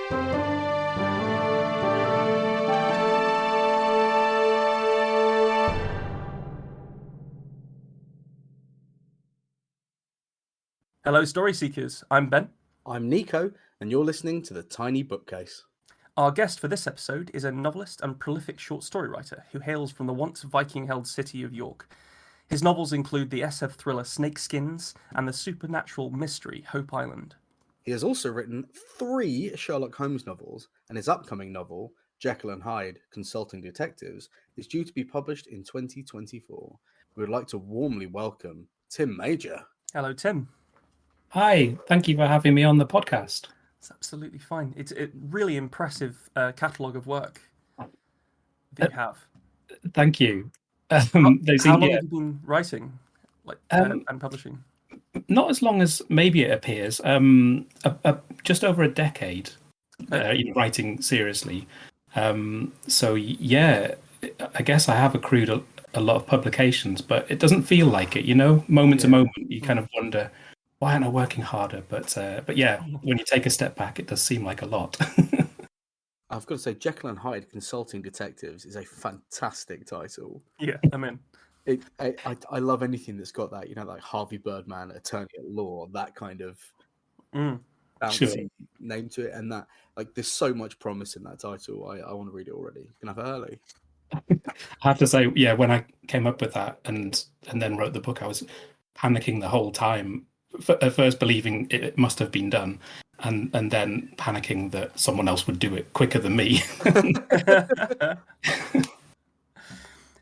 Hello, Story Seekers. I'm Ben. I'm Nico, and you're listening to The Tiny Bookcase. Our guest for this episode is a novelist and prolific short story writer who hails from the once Viking-held city of York. His novels include the SF thriller Snakeskins and the supernatural mystery Hope Island. He has also written 3 Sherlock Holmes novels, and his upcoming novel, Jekyll and Hyde, Consulting Detectives, is due to be published in 2024. We would like to warmly welcome Tim Major. Hello, Tim. Hi, thank you for having me on the podcast. It's absolutely fine. It's a really impressive catalogue of work that you have. Thank you. How long have you been writing and publishing? Not as long as maybe it appears. Just over a decade, writing seriously. So yeah, I guess I have accrued a lot of publications, but it doesn't feel like it. Moment to moment, you kind of wonder, why aren't I working harder? But yeah, when you take a step back, it does seem like a lot. I've got to say, Jekyll and Hyde Consulting Detectives is a fantastic title. Yeah, I'm in. I love anything that's got that, like Harvey Birdman, Attorney at Law, that kind of bouncy name to it, and that there's so much promise in that title. I want to read it already. Can I have it early? I have to say, yeah, when I came up with that and then wrote the book, I was panicking the whole time. At first, believing it must have been done, and then panicking that someone else would do it quicker than me.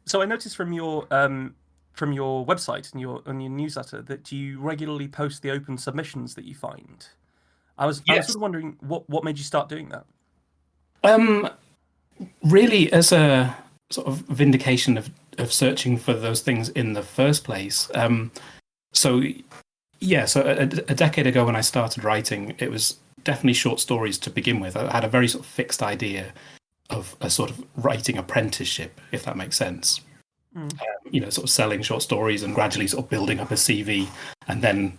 So I noticed from your website and your newsletter that you regularly post the open submissions that you find. I was sort of wondering what made you start doing that. Really, as a sort of vindication of searching for those things in the first place. So a decade ago when I started writing, it was definitely short stories to begin with. I had a very sort of fixed idea of a sort of writing apprenticeship, if that makes sense. Sort of selling short stories and gradually sort of building up a CV and then,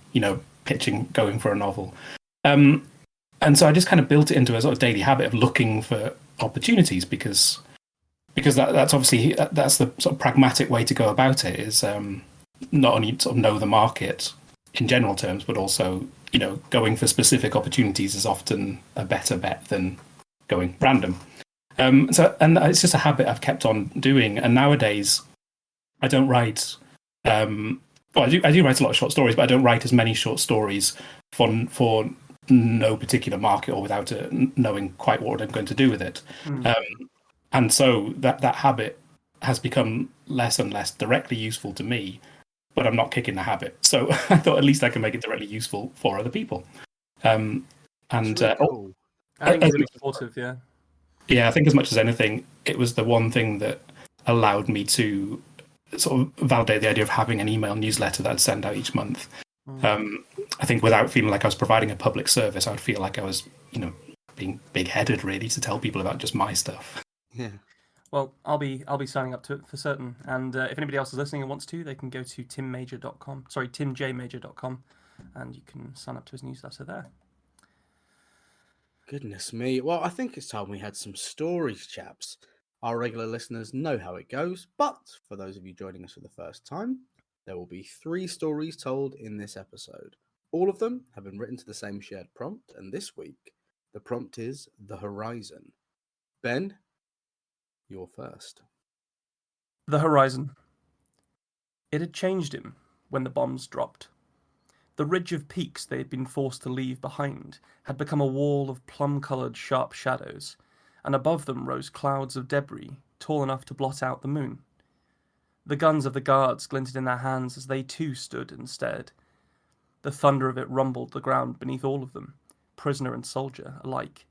pitching, going for a novel. And so I just kind of built it into a sort of daily habit of looking for opportunities because that's obviously that's the sort of pragmatic way to go about it, is not only sort of know the market in general terms, but also, going for specific opportunities is often a better bet than going random. And it's just a habit I've kept on doing. And nowadays, I don't write. I do write a lot of short stories, but I don't write as many short stories for no particular market or without knowing quite what I'm going to do with it. And so that habit has become less and less directly useful to me, but I'm not kicking the habit. So I thought at least I can make it directly useful for other people. Really cool. I think it's really supportive, yeah. Yeah, I think as much as anything, it was the one thing that allowed me to sort of validate the idea of having an email newsletter that I'd send out each month. I think without feeling like I was providing a public service, I would feel like I was, being big-headed really to tell people about just my stuff. Yeah. Well, I'll be signing up to it for certain. And if anybody else is listening and wants to, they can go to timjmajor.com, and you can sign up to his newsletter there. Goodness me. Well, I think it's time we had some stories, chaps. Our regular listeners know how it goes, but for those of you joining us for the first time, there will be 3 stories told in this episode. All of them have been written to the same shared prompt, and this week, the prompt is The Horizon. Ben, you're first. The Horizon. It had changed him when the bombs dropped. The ridge of peaks they had been forced to leave behind had become a wall of plum-coloured sharp shadows, and above them rose clouds of debris tall enough to blot out the moon. The guns of the guards glinted in their hands as they too stood and stared. The thunder of it rumbled the ground beneath all of them, prisoner and soldier alike.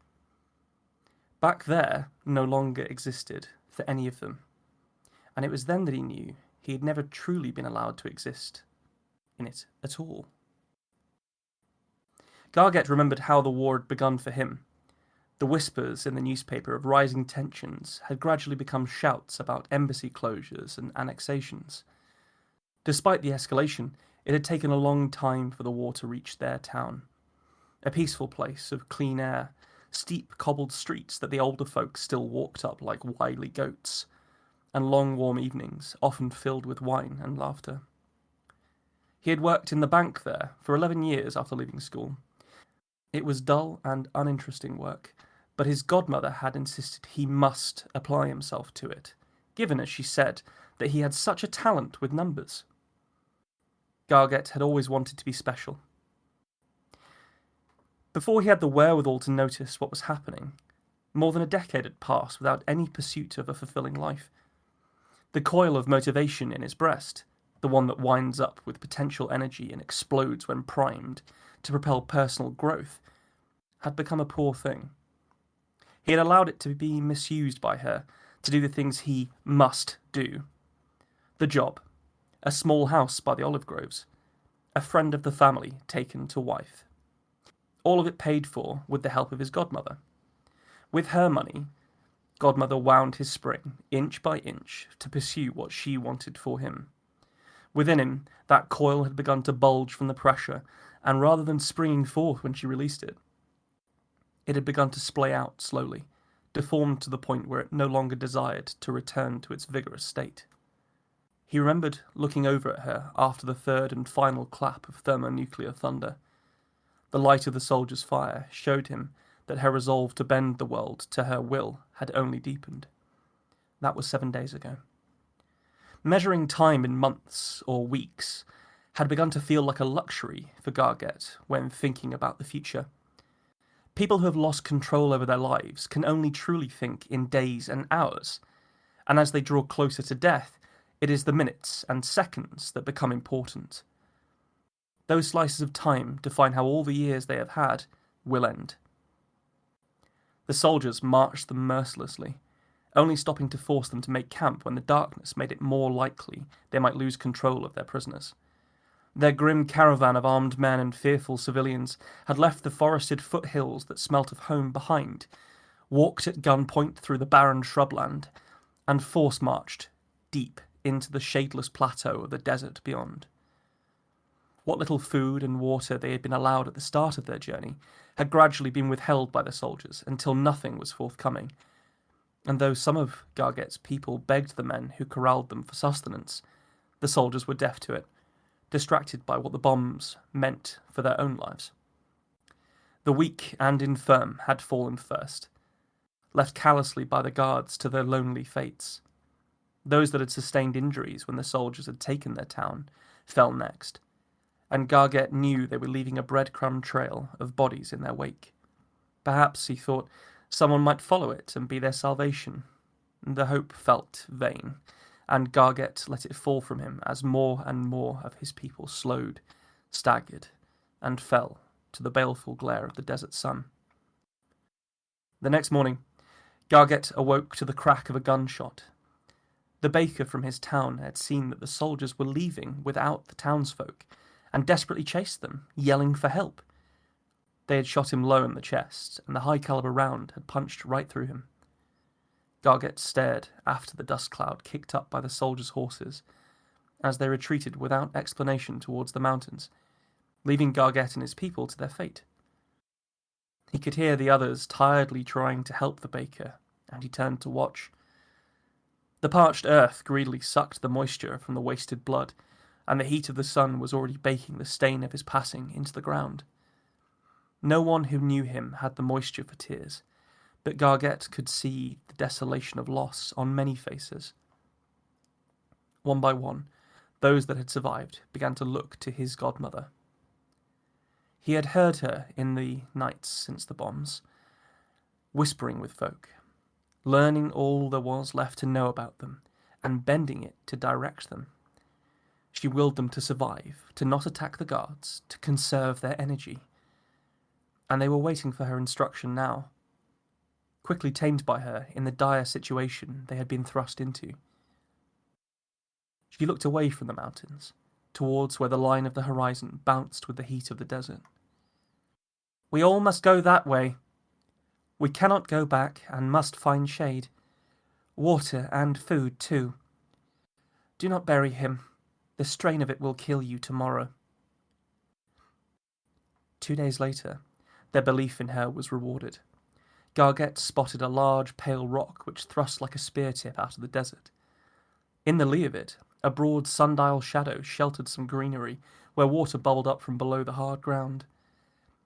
Back there no longer existed for any of them, and it was then that he knew he had never truly been allowed to exist in it at all. Garget remembered how the war had begun for him. The whispers in the newspaper of rising tensions had gradually become shouts about embassy closures and annexations. Despite the escalation, it had taken a long time for the war to reach their town. A peaceful place of clean air, steep cobbled streets that the older folk still walked up like wily goats, and long warm evenings, often filled with wine and laughter. He had worked in the bank there for 11 years after leaving school. It was dull and uninteresting work, but his godmother had insisted he must apply himself to it, given, as she said, that he had such a talent with numbers. Garget had always wanted to be special. Before he had the wherewithal to notice what was happening, more than a decade had passed without any pursuit of a fulfilling life. The coil of motivation in his breast, the one that winds up with potential energy and explodes when primed to propel personal growth, had become a poor thing. He had allowed it to be misused by her to do the things he must do. The job, a small house by the olive groves, a friend of the family taken to wife. All of it paid for with the help of his godmother. With her money, godmother wound his spring, inch by inch, to pursue what she wanted for him. Within him, that coil had begun to bulge from the pressure, and rather than springing forth when she released it, it had begun to splay out slowly, deformed to the point where it no longer desired to return to its vigorous state. He remembered looking over at her after the third and final clap of thermonuclear thunder. The light of the soldier's fire showed him that her resolve to bend the world to her will had only deepened. That was 7 days ago. Measuring time in months or weeks had begun to feel like a luxury for Garget when thinking about the future. People who have lost control over their lives can only truly think in days and hours, and as they draw closer to death, it is the minutes and seconds that become important. Those slices of time define how all the years they have had will end. The soldiers marched them mercilessly, only stopping to force them to make camp when the darkness made it more likely they might lose control of their prisoners. Their grim caravan of armed men and fearful civilians had left the forested foothills that smelt of home behind, walked at gunpoint through the barren shrubland, and force-marched deep into the shadeless plateau of the desert beyond. What little food and water they had been allowed at the start of their journey had gradually been withheld by the soldiers until nothing was forthcoming, and though some of Garget's people begged the men who corralled them for sustenance, the soldiers were deaf to it, distracted by what the bombs meant for their own lives. The weak and infirm had fallen first, left callously by the guards to their lonely fates. Those that had sustained injuries when the soldiers had taken their town fell next, and Garget knew they were leaving a breadcrumb trail of bodies in their wake. Perhaps, he thought, someone might follow it and be their salvation. The hope felt vain, and Garget let it fall from him as more and more of his people slowed, staggered, and fell to the baleful glare of the desert sun. The next morning, Garget awoke to the crack of a gunshot. The baker from his town had seen that the soldiers were leaving without the townsfolk, and desperately chased them, yelling for help. They had shot him low in the chest, and the high-caliber round had punched right through him. Garget stared after the dust cloud kicked up by the soldiers' horses, as they retreated without explanation towards the mountains, leaving Garget and his people to their fate. He could hear the others tiredly trying to help the baker, and he turned to watch. The parched earth greedily sucked the moisture from the wasted blood, and the heat of the sun was already baking the stain of his passing into the ground. No one who knew him had the moisture for tears, but Garget could see the desolation of loss on many faces. One by one, those that had survived began to look to his godmother. He had heard her in the nights since the bombs, whispering with folk, learning all there was left to know about them, and bending it to direct them. She willed them to survive, to not attack the guards, to conserve their energy. And they were waiting for her instruction now, quickly tamed by her in the dire situation they had been thrust into. She looked away from the mountains, towards where the line of the horizon bounced with the heat of the desert. "We all must go that way. We cannot go back and must find shade. Water and food, too. Do not bury him. The strain of it will kill you tomorrow." 2 days later, their belief in her was rewarded. Garget spotted a large pale rock which thrust like a spear tip out of the desert. In the lee of it, a broad sundial shadow sheltered some greenery where water bubbled up from below the hard ground.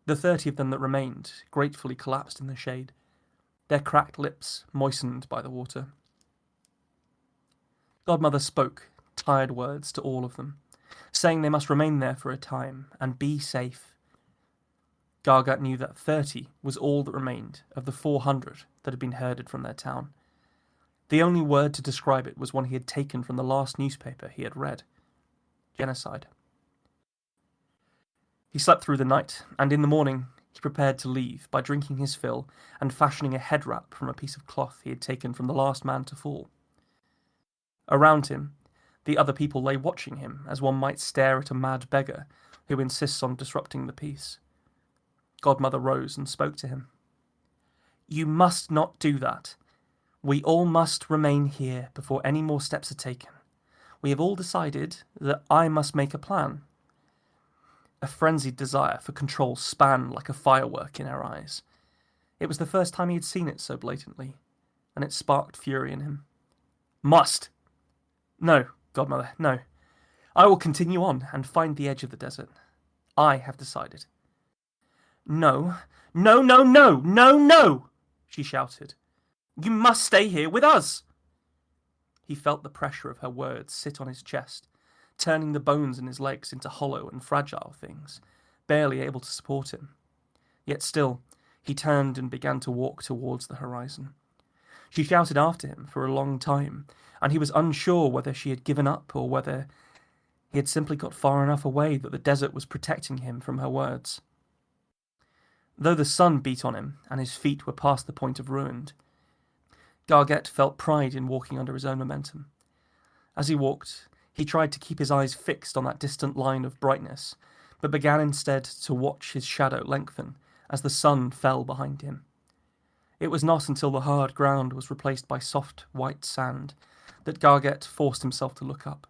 The 30 of them that remained gratefully collapsed in the shade, their cracked lips moistened by the water. Godmother spoke tired words to all of them, saying they must remain there for a time and be safe. Gargat knew that 30 was all that remained of the 400 that had been herded from their town. The only word to describe it was one he had taken from the last newspaper he had read: genocide. He slept through the night, and in the morning he prepared to leave by drinking his fill and fashioning a head wrap from a piece of cloth he had taken from the last man to fall. Around him, the other people lay watching him as one might stare at a mad beggar who insists on disrupting the peace. Godmother rose and spoke to him. "You must not do that. We all must remain here before any more steps are taken. We have all decided that I must make a plan." A frenzied desire for control span like a firework in her eyes. It was the first time he had seen it so blatantly, and it sparked fury in him. "Must! No, Godmother, no. I will continue on and find the edge of the desert. I have decided." "No, no, no, no, no, no!" she shouted. "You must stay here with us!" He felt the pressure of her words sit on his chest, turning the bones in his legs into hollow and fragile things, barely able to support him. Yet still, he turned and began to walk towards the horizon. She shouted after him for a long time, and he was unsure whether she had given up or whether he had simply got far enough away that the desert was protecting him from her words. Though the sun beat on him and his feet were past the point of ruin, Garget felt pride in walking under his own momentum. As he walked, he tried to keep his eyes fixed on that distant line of brightness, but began instead to watch his shadow lengthen as the sun fell behind him. It was not until the hard ground was replaced by soft white sand that Garget forced himself to look up.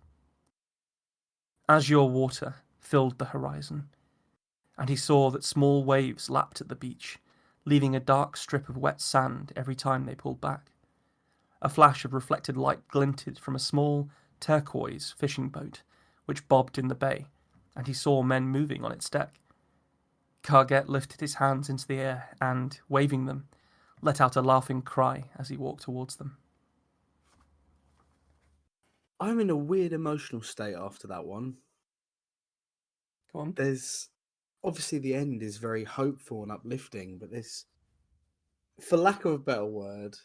Azure water filled the horizon, and he saw that small waves lapped at the beach, leaving a dark strip of wet sand every time they pulled back. A flash of reflected light glinted from a small turquoise fishing boat which bobbed in the bay, and he saw men moving on its deck. Garget lifted his hands into the air and, waving them, let out a laughing cry as he walked towards them. I'm in a weird emotional state after that one. Go on. There's obviously the end is very hopeful and uplifting, but this, for lack of a better word,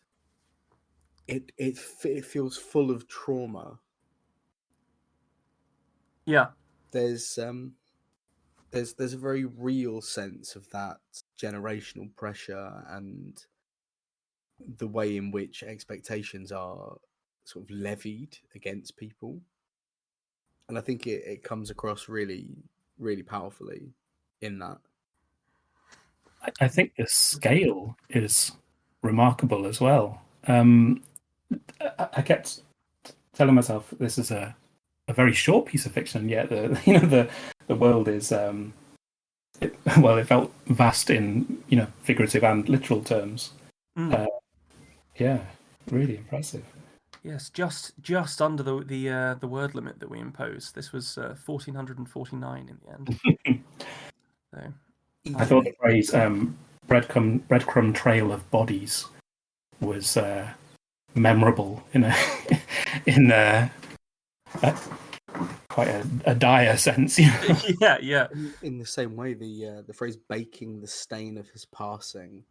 it feels full of trauma. Yeah. There's a very real sense of that generational pressure and the way in which expectations are sort of levied against people. And I think it comes across really, really powerfully in that. I think the scale is remarkable as well. I kept telling myself this is a very short piece of fiction, and yet the world is it felt vast in figurative and literal terms. Yeah, really impressive. Yes, just under the word limit that we imposed. This was 1449 in the end. So, I thought the phrase breadcrumb trail of bodies was memorable in quite a dire sense. yeah. In the same way, the phrase "baking the stain of his passing,"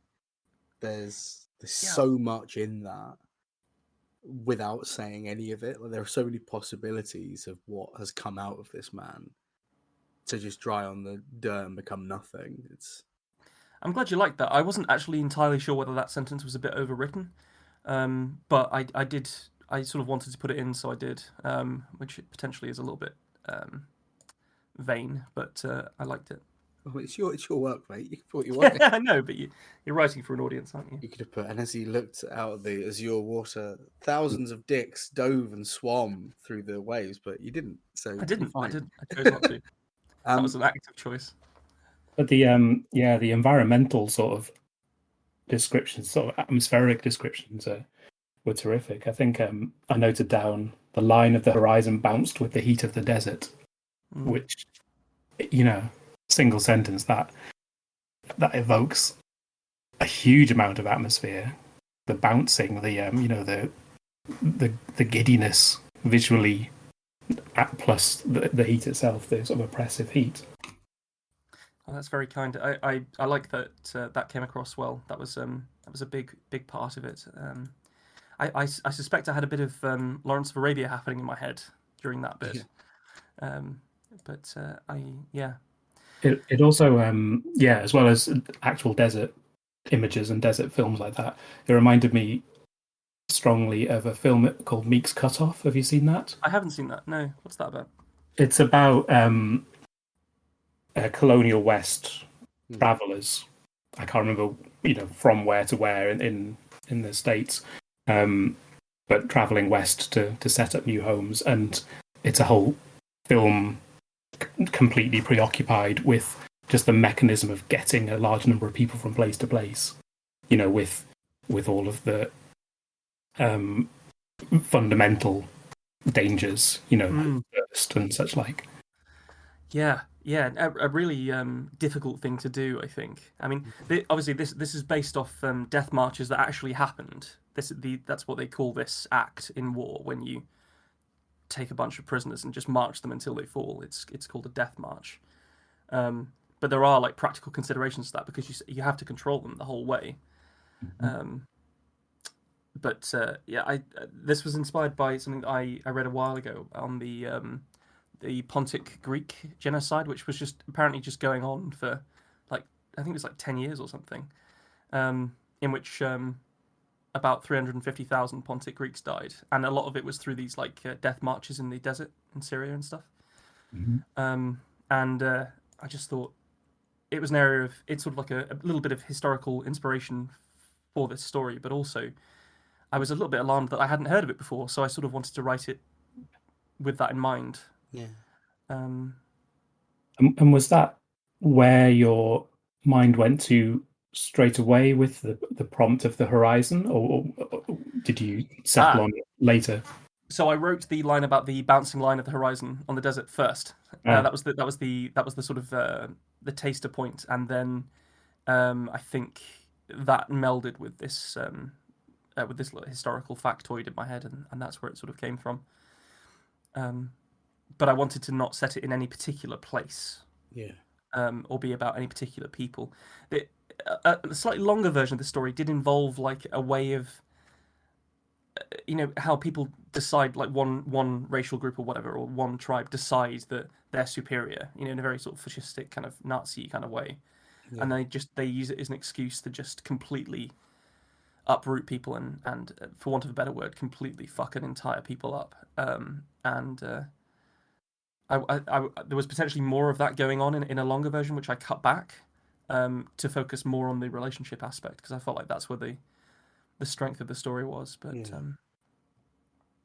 there's so much in that without saying any of it. Like, there are so many possibilities of what has come out of this man to just dry on the dirt and become nothing. I'm glad you liked that. I wasn't actually entirely sure whether that sentence was a bit overwritten, but I sort of wanted to put it in, so I did, which potentially is a little bit vain, but I liked it. Oh, it's your work, mate. You can put what you want. Yeah, I know, but you're writing for an audience, aren't you? You could have put, and as he looked out of the azure water, thousands of dicks dove and swam through the waves, but you didn't. So I didn't. fine. I chose not to. That was an active choice. But the environmental sort of descriptions, sort of atmospheric descriptions, were terrific. I think I noted down the line of the horizon bounced with the heat of the desert, which, single sentence that evokes a huge amount of atmosphere. The bouncing, the giddiness visually, plus the heat itself, the sort of oppressive heat. Oh, that's very kind. I like that that came across well. That was a big part of it. I suspect I had a bit of Lawrence of Arabia happening in my head during that bit. But yeah. It also, as well as actual desert images and desert films like that, it reminded me strongly of a film called Meek's Cutoff. Have you seen that? I haven't seen that. No. What's that about? It's about colonial West travelers. I can't remember, from where to where in the States, but traveling west to set up new homes, and it's a whole film completely preoccupied with just the mechanism of getting a large number of people from place to place, with all of the fundamental dangers, thirst and such like. Yeah, a really difficult thing to do, I think. I mean, obviously this is based off death marches that actually happened. That's what they call this act in war, when you take a bunch of prisoners and just march them until they fall. It's called a death march. But there are like practical considerations to that, because you have to control them the whole way. But this was inspired by something I read a while ago on the Pontic Greek genocide, which was apparently just going on for like, I think it was like 10 years or something, in which about 350,000 Pontic Greeks died, and a lot of it was through these like death marches in the desert in Syria and stuff. I just thought it was an area of, it's sort of like a little bit of historical inspiration for this story, but also I was a little bit alarmed that I hadn't heard of it before, so I sort of wanted to write it with that in mind. Yeah. And was that where your mind went to straight away with the prompt of the horizon, or did you settle on it later? So I wrote the line about the bouncing line of the horizon on the desert first. That was the sort of the taster point, and then I think that melded with this little historical factoid in my head, and that's where it sort of came from. But I wanted to not set it in any particular place, or be about any particular people. A slightly longer version of the story did involve like a way of, how people decide, like one racial group or whatever, or one tribe decides that they're superior, in a very sort of fascistic kind of Nazi kind of way, and they use it as an excuse to just completely uproot people and for want of a better word, completely fuck an entire people up. There was potentially more of that going on in a longer version, which I cut back to focus more on the relationship aspect, because I felt like that's where the strength of the story was. But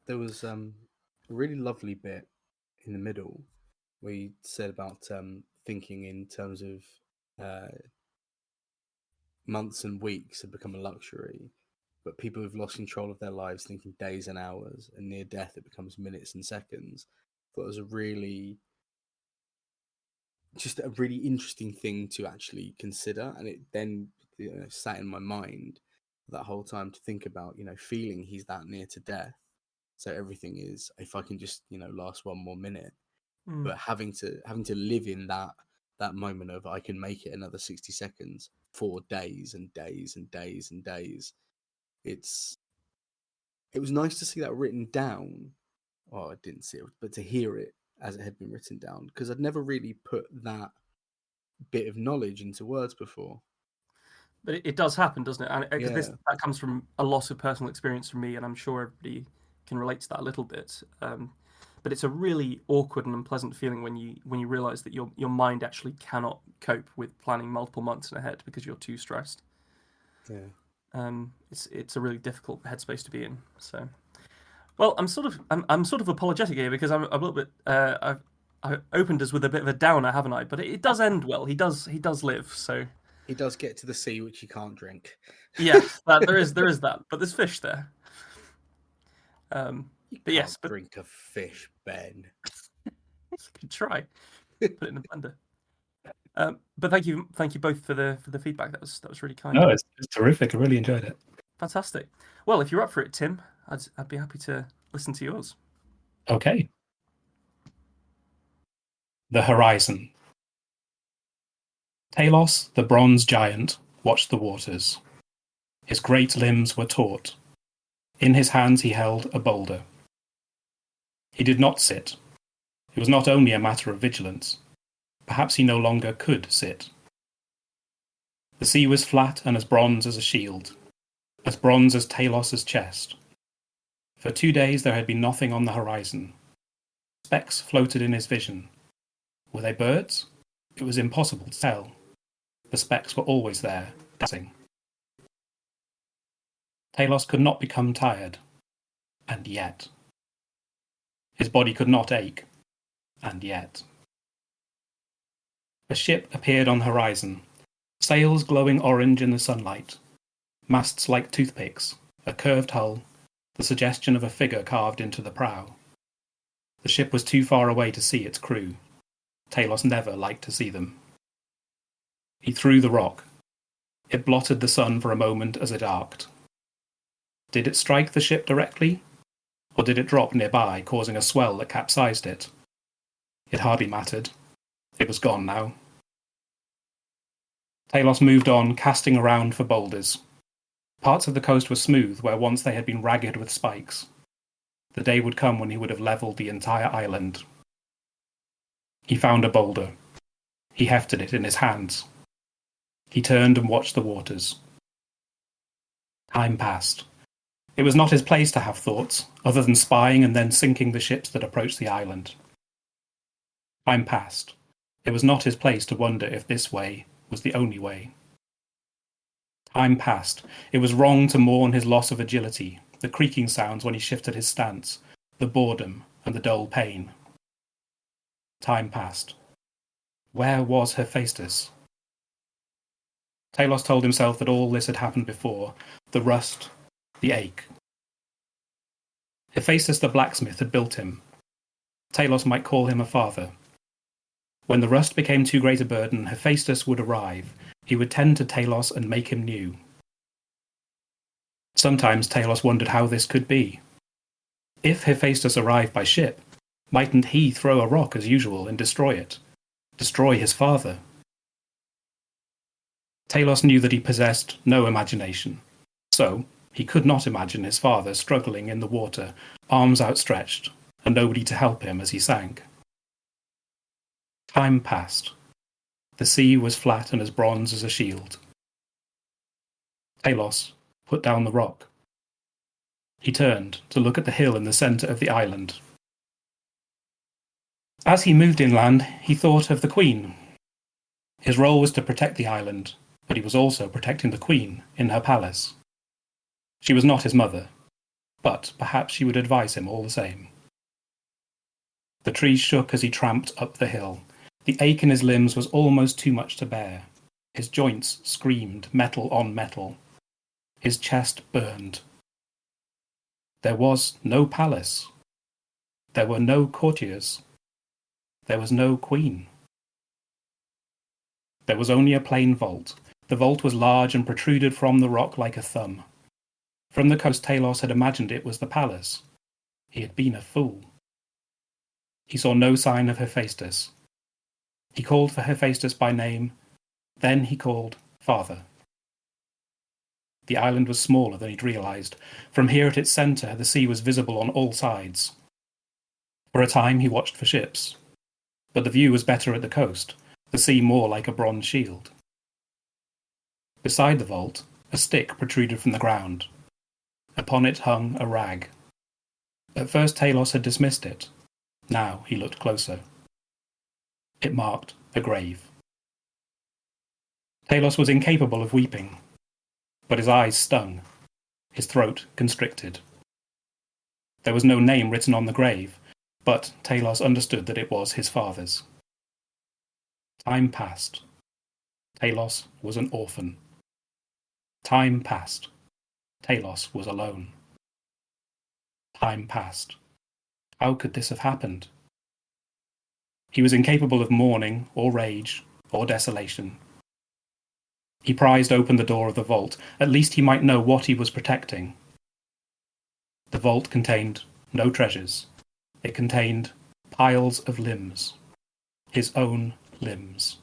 there was a really lovely bit in the middle where you said about thinking in terms of months and weeks have become a luxury, but people who've lost control of their lives thinking days and hours, and near death it becomes minutes and seconds. But it was a really interesting thing to actually consider, and it then sat in my mind that whole time to think about, feeling he's that near to death, so everything is, if I can just last one more minute, but having to live in that moment of, I can make it another 60 seconds for days and days and days and days. It was nice to see that written down. Well, I didn't see it, but to hear it as it had been written down, because I'd never really put that bit of knowledge into words before. But it does happen, doesn't it? And that comes from a lot of personal experience from me, and I'm sure everybody can relate to that a little bit. But it's a really awkward and unpleasant feeling when you realise that your mind actually cannot cope with planning multiple months ahead because you're too stressed. Yeah. It's a really difficult headspace to be in. So, well, I'm sort of apologetic here, because I'm a little bit. I opened us with a bit of a downer, haven't I? But it does end well. He does live. So. He does get to the sea, which he can't drink. Yeah, there is that, but there's fish there. You But can't yes, drink a fish, Ben. you could try put it in a blender. But thank you both for the feedback. That was really kind. No, it's terrific. I really enjoyed it. Fantastic. Well, if you're up for it, Tim, I'd be happy to listen to yours. Okay. The Horizon. Talos, the bronze giant, watched the waters. His great limbs were taut. In his hands he held a boulder. He did not sit. It was not only a matter of vigilance. Perhaps he no longer could sit. The sea was flat and as bronze as a shield, as bronze as Talos's chest. For 2 days there had been nothing on the horizon. Specks floated in his vision. Were they birds? It was impossible to tell. The specks were always there, dancing. Talos could not become tired, and yet. His body could not ache, and yet. A ship appeared on the horizon, sails glowing orange in the sunlight, masts like toothpicks, a curved hull, the suggestion of a figure carved into the prow. The ship was too far away to see its crew. Talos never liked to see them. He threw the rock. It blotted the sun for a moment as it arced. Did it strike the ship directly? Or did it drop nearby, causing a swell that capsized it? It hardly mattered. It was gone now. Talos moved on, casting around for boulders. Parts of the coast were smooth, where once they had been ragged with spikes. The day would come when he would have levelled the entire island. He found a boulder. He hefted it in his hands. He turned and watched the waters. Time passed. It was not his place to have thoughts, other than spying and then sinking the ships that approached the island. Time passed. It was not his place to wonder if this way was the only way. Time passed. It was wrong to mourn his loss of agility, the creaking sounds when he shifted his stance, the boredom and the dull pain. Time passed. Where was Hephaestus? Talos told himself that all this had happened before, the rust, the ache. Hephaestus the blacksmith had built him. Talos might call him a father. When the rust became too great a burden, Hephaestus would arrive. He would tend to Talos and make him new. Sometimes Talos wondered how this could be. If Hephaestus arrived by ship, mightn't he throw a rock as usual and destroy it? Destroy his father? Talos knew that he possessed no imagination. So, he could not imagine his father struggling in the water, arms outstretched, and nobody to help him as he sank. Time passed. The sea was flat and as bronze as a shield. Talos put down the rock. He turned to look at the hill in the centre of the island. As he moved inland, he thought of the Queen. His role was to protect the island, but he was also protecting the Queen in her palace. She was not his mother, but perhaps she would advise him all the same. The trees shook as he tramped up the hill. The ache in his limbs was almost too much to bear. His joints screamed, metal on metal. His chest burned. There was no palace. There were no courtiers. There was no queen. There was only a plain vault. The vault was large and protruded from the rock like a thumb. From the coast, Talos had imagined it was the palace. He had been a fool. He saw no sign of Hephaestus. He called for Hephaestus by name. Then he called Father. The island was smaller than he'd realized. From here at its center, the sea was visible on all sides. For a time, he watched for ships. But the view was better at the coast, the sea more like a bronze shield. Beside the vault, a stick protruded from the ground. Upon it hung a rag. At first Talos had dismissed it. Now he looked closer. It marked a grave. Talos was incapable of weeping, but his eyes stung, his throat constricted. There was no name written on the grave, but Talos understood that it was his father's. Time passed. Talos was an orphan. Time passed. Talos was alone. Time passed. How could this have happened? He was incapable of mourning or rage or desolation. He prized open the door of the vault. At least he might know what he was protecting. The vault contained no treasures. It contained piles of limbs. His own limbs.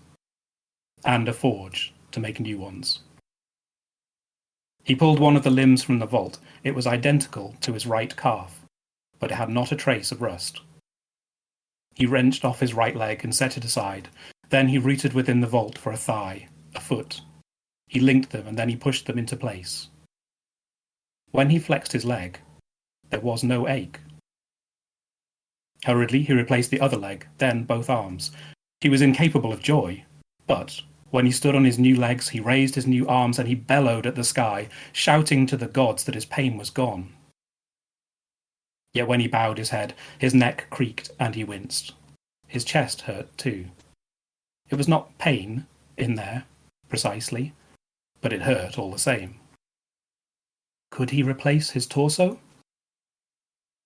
And a forge to make new ones. He pulled one of the limbs from the vault. It was identical to his right calf, but it had not a trace of rust. He wrenched off his right leg and set it aside. Then he rooted within the vault for a thigh, a foot. He linked them and then he pushed them into place. When he flexed his leg, there was no ache. Hurriedly, he replaced the other leg, then both arms. He was incapable of joy, but when he stood on his new legs, he raised his new arms and he bellowed at the sky, shouting to the gods that his pain was gone. Yet when he bowed his head, his neck creaked and he winced. His chest hurt too. It was not pain in there, precisely, but it hurt all the same. Could he replace his torso?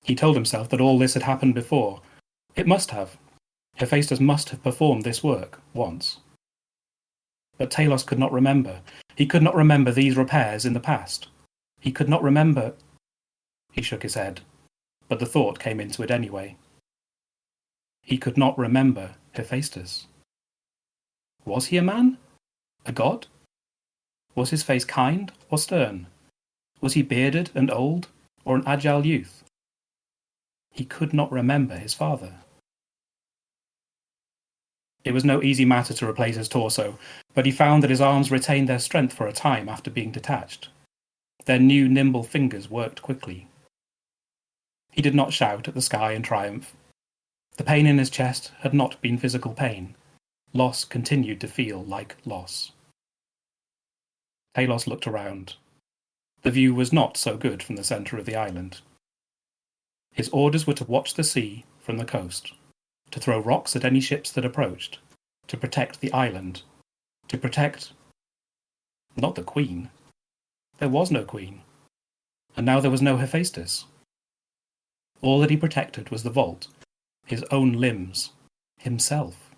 He told himself that all this had happened before. It must have. Hephaestus must have performed this work once. But Talos could not remember. He could not remember these repairs in the past. He could not remember... He shook his head, but the thought came into it anyway. He could not remember Hephaestus. Was he a man? A god? Was his face kind or stern? Was he bearded and old, or an agile youth? He could not remember his father. It was no easy matter to replace his torso, but he found that his arms retained their strength for a time after being detached. Their new nimble fingers worked quickly. He did not shout at the sky in triumph. The pain in his chest had not been physical pain. Loss continued to feel like loss. Talos looked around. The view was not so good from the centre of the island. His orders were to watch the sea from the coast, to throw rocks at any ships that approached, to protect the island, to protect... not the queen. There was no queen, and now there was no Hephaestus. All that he protected was the vault, his own limbs, himself.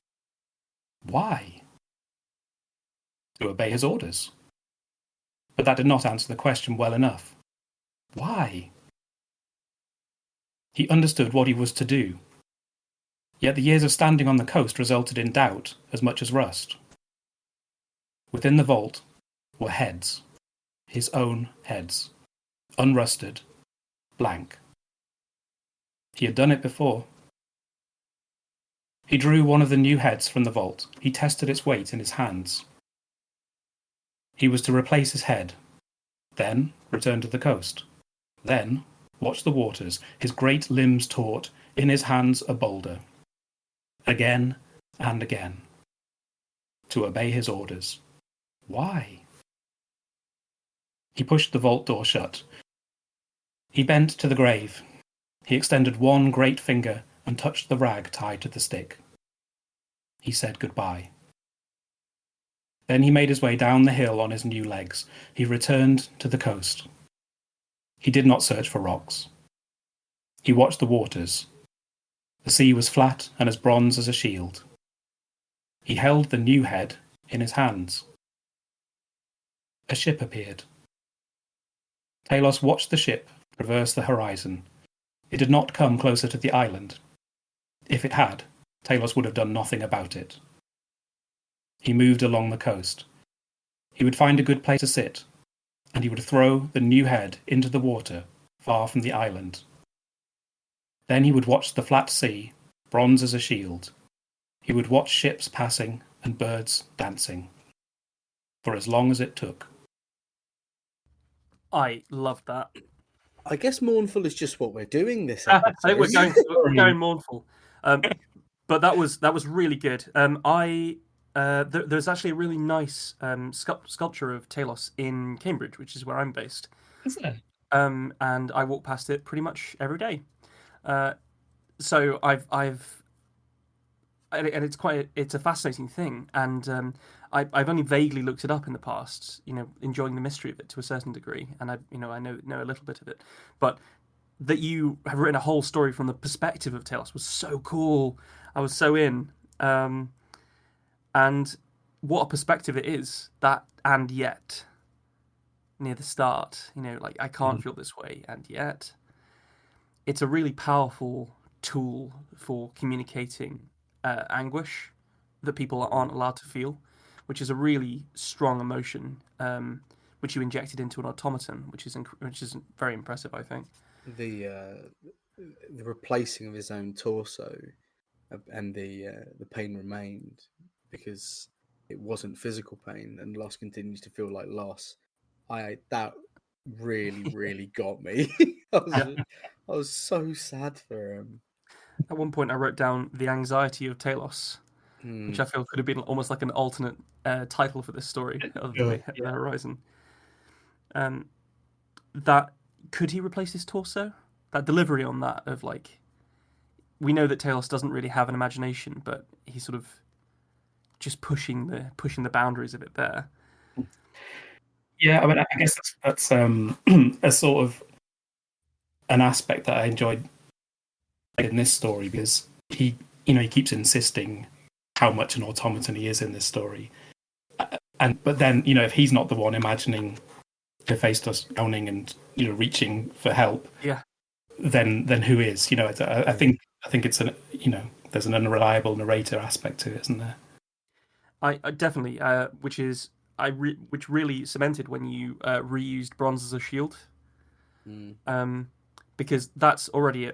Why? To obey his orders. But that did not answer the question well enough. Why? He understood what he was to do. Yet the years of standing on the coast resulted in doubt as much as rust. Within the vault were heads, his own heads, unrusted, blank. He had done it before. He drew one of the new heads from the vault. He tested its weight in his hands. He was to replace his head, then return to the coast, then watch the waters, his great limbs taut, in his hands a boulder. Again and again. To obey his orders. Why? He pushed the vault door shut. He bent to the grave. He extended one great finger and touched the rag tied to the stick. He said goodbye. Then he made his way down the hill on his new legs. He returned to the coast. He did not search for rocks. He watched the waters. The sea was flat and as bronze as a shield. He held the new head in his hands. A ship appeared. Talos watched the ship traverse the horizon. It did not come closer to the island. If it had, Talos would have done nothing about it. He moved along the coast. He would find a good place to sit, and he would throw the new head into the water far from the island. Then he would watch the flat sea, bronze as a shield. He would watch ships passing and birds dancing. For as long as it took. I love that. I guess mournful is just what we're doing this I episode. think we're going mournful. But that was really good. There's actually a really nice sculpture of Talos in Cambridge, which is where I'm based. Is there? And I walk past it pretty much every day. So I've and it's a fascinating thing, and I've only vaguely looked it up in the past, enjoying the mystery of it to a certain degree, and I know a little bit of it, but that you have written a whole story from the perspective of Talos was so cool. I was so in, and what a perspective it is. That and yet near the start, like I can't feel this way, and yet it's a really powerful tool for communicating anguish that people aren't allowed to feel, which is a really strong emotion, which you injected into an automaton, which is very impressive, I think. The replacing of his own torso, and the pain remained because it wasn't physical pain, and loss continues to feel like loss. That really got me. I was so sad for him. At one point, I wrote down the anxiety of Talos, which I feel could have been almost like an alternate title for this story of the Horizon. That could he replace his torso? That delivery on that of like, we know that Talos doesn't really have an imagination, but he's sort of just pushing the boundaries of it there. Yeah, I mean, I guess that's a sort of an aspect that I enjoyed in this story, because he keeps insisting how much an automaton he is in this story, but then if he's not the one imagining Hephaestus drowning and reaching for help, then who is? I think it's there's an unreliable narrator aspect to it, isn't there? I definitely, which really cemented when you reused bronze as a shield, because that's already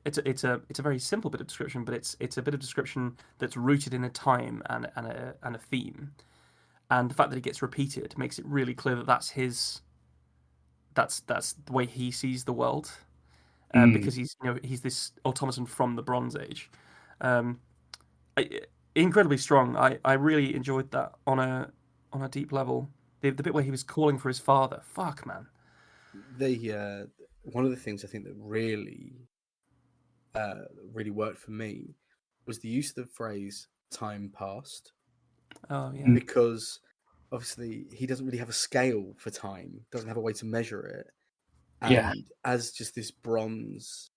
it's a very simple bit of description, but it's a bit of description that's rooted in a time and a theme, and the fact that it gets repeated makes it really clear that that's the way he sees the world, because he's this automaton from the Bronze Age. Incredibly strong. I really enjoyed that on a deep level. The bit where he was calling for his father. Fuck, man. One of the things I think that really worked for me was the use of the phrase "time passed." Oh yeah. Because obviously he doesn't really have a scale for time, doesn't have a way to measure it, and as just this bronze,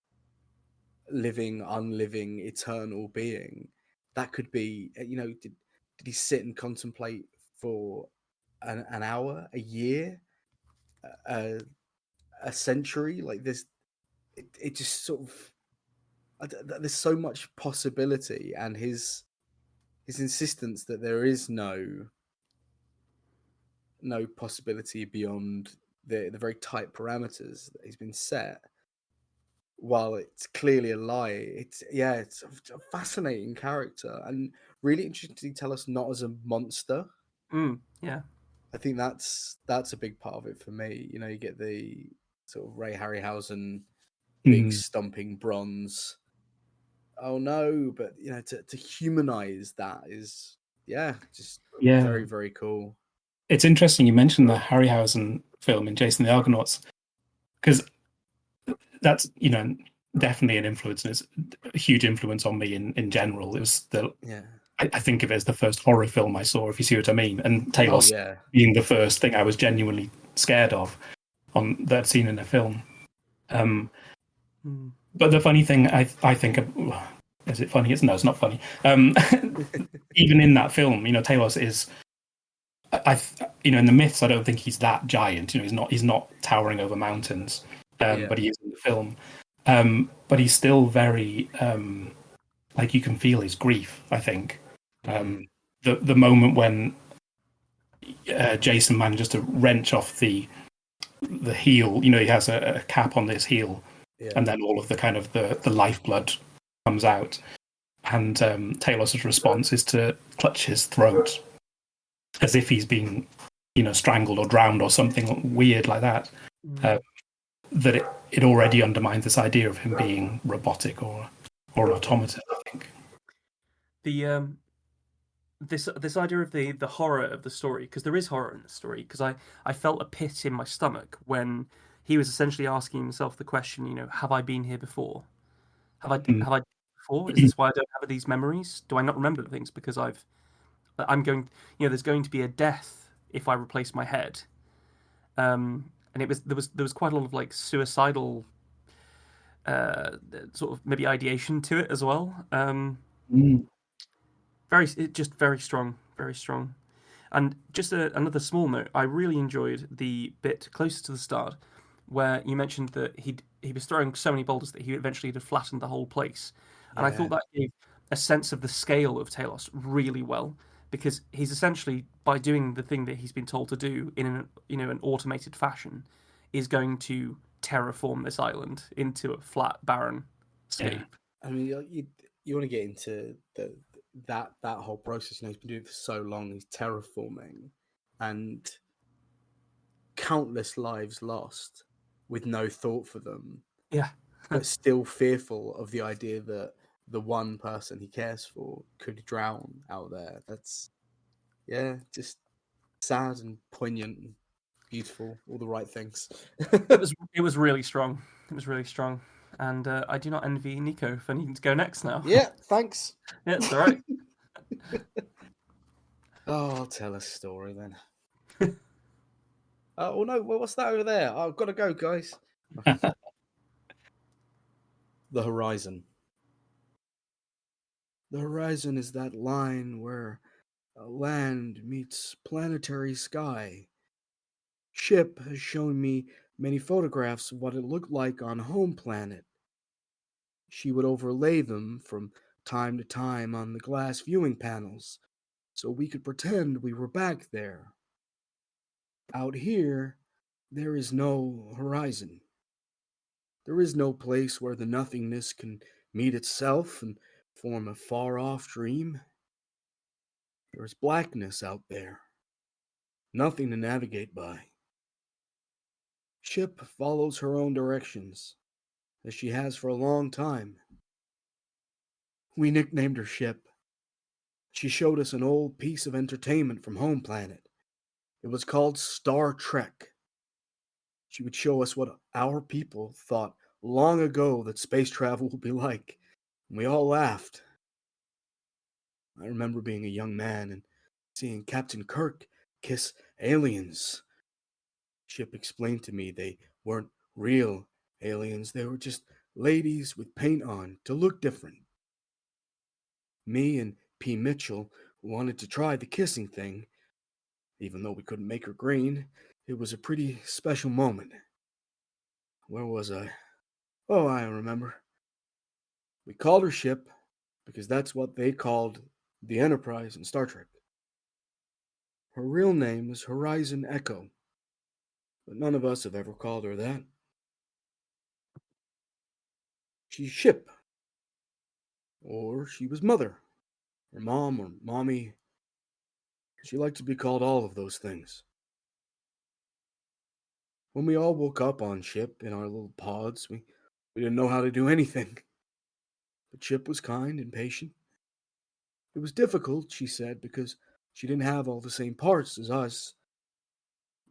living, unliving, eternal being, that could be, did he sit and contemplate for an hour, a year, a century? Like this, it just sort of, there's so much possibility, and his insistence that there is no possibility beyond the very tight parameters that he's been set, while it's clearly a lie. It's a fascinating character, and really interesting to tell us not as a monster. Yeah, I think that's a big part of it for me. You get the sort of Ray Harryhausen big stomping bronze. Oh no, but to humanize that is just very, very cool. It's interesting you mentioned the Harryhausen film in Jason the Argonauts, because that's definitely an influence, and it's a huge influence on me in general. It was I think of it as the first horror film I saw, if you see what I mean, and Talos being the first thing I was genuinely scared of that I'd seen in a film. But the funny thing, I think, is it funny? No, it's not funny. Even in that film, Talos is, in the myths, I don't think he's that giant. He's not towering over mountains, but he is in the film. But he's still very, like, you can feel his grief, I think. The moment when Jason manages to wrench off the heel, he has a cap on this heel, and then all of the kind of the lifeblood comes out, and Talos' response is to clutch his throat as if he's been strangled or drowned or something weird like that. That it already undermines this idea of him being robotic or an automaton, I think. The this idea of the horror of the story, because there is horror in the story, because I felt a pit in my stomach when he was essentially asking himself the question, have I been here before? Have I before? Is this why I don't have these memories? Do I not remember things because I've I'm going, there's going to be a death if I replace my head. And there was quite a lot of like suicidal sort of maybe ideation to it as well. Mm. Just very strong, very strong. And just another small note, I really enjoyed the bit closer to the start where you mentioned that he was throwing so many boulders that he eventually had flattened the whole place, and I Yeah. thought that gave a sense of the scale of Talos really well because he's essentially by doing the thing that he's been told to do in an automated fashion is going to terraform this island into a flat barren Yeah. scape. I mean, you want to get into that whole process. He's been doing it for so long. He's terraforming, and countless lives lost with no thought for them, Yeah. but still fearful of the idea that the one person he cares for could drown out there. That's just sad and poignant and beautiful, all the right things. It was really strong. It was really strong. And I do not envy Nico for needing to go next now. Yeah, thanks. Yeah, it's all right. Oh, I'll tell a story then. Oh no, what's that over there? I've got to go, guys. The horizon. The horizon is that line where land meets planetary sky. Ship has shown me many photographs of what it looked like on home planet. She would overlay them from time to time on the glass viewing panels so we could pretend we were back there. Out here, there is no horizon. There is no place where the nothingness can meet itself and form a far off dream. There is blackness out there, nothing to navigate by. Ship follows her own directions, as she has for a long time. We nicknamed her Ship. She showed us an old piece of entertainment from home planet. It was called Star Trek. She would show us what our people thought long ago that space travel would be like. And we all laughed. I remember being a young man and seeing Captain Kirk kiss aliens. Ship explained to me they weren't real aliens, they were just ladies with paint on to look different. Me and P. Mitchell wanted to try the kissing thing, even though we couldn't make her green. It was a pretty special moment. Where was I? Oh, I remember. We called her Ship because that's what they called the Enterprise in Star Trek. Her real name is Horizon Echo, but none of us have ever called her that. She's Ship, or she was Mother, or Mom, or Mommy. She liked to be called all of those things. When we all woke up on Ship in our little pods, we didn't know how to do anything. But Ship was kind and patient. It was difficult, she said, because she didn't have all the same parts as us.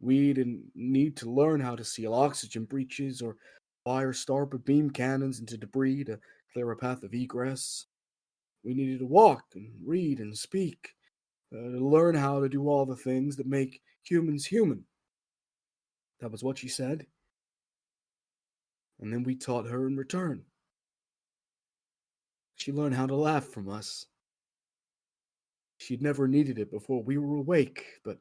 We didn't need to learn how to seal oxygen breaches or fire starboard beam cannons into debris to clear a path of egress. We needed to walk and read and speak, to learn how to do all the things that make humans human. That was what she said. And then we taught her in return. She learned how to laugh from us. She'd never needed it before we were awake, but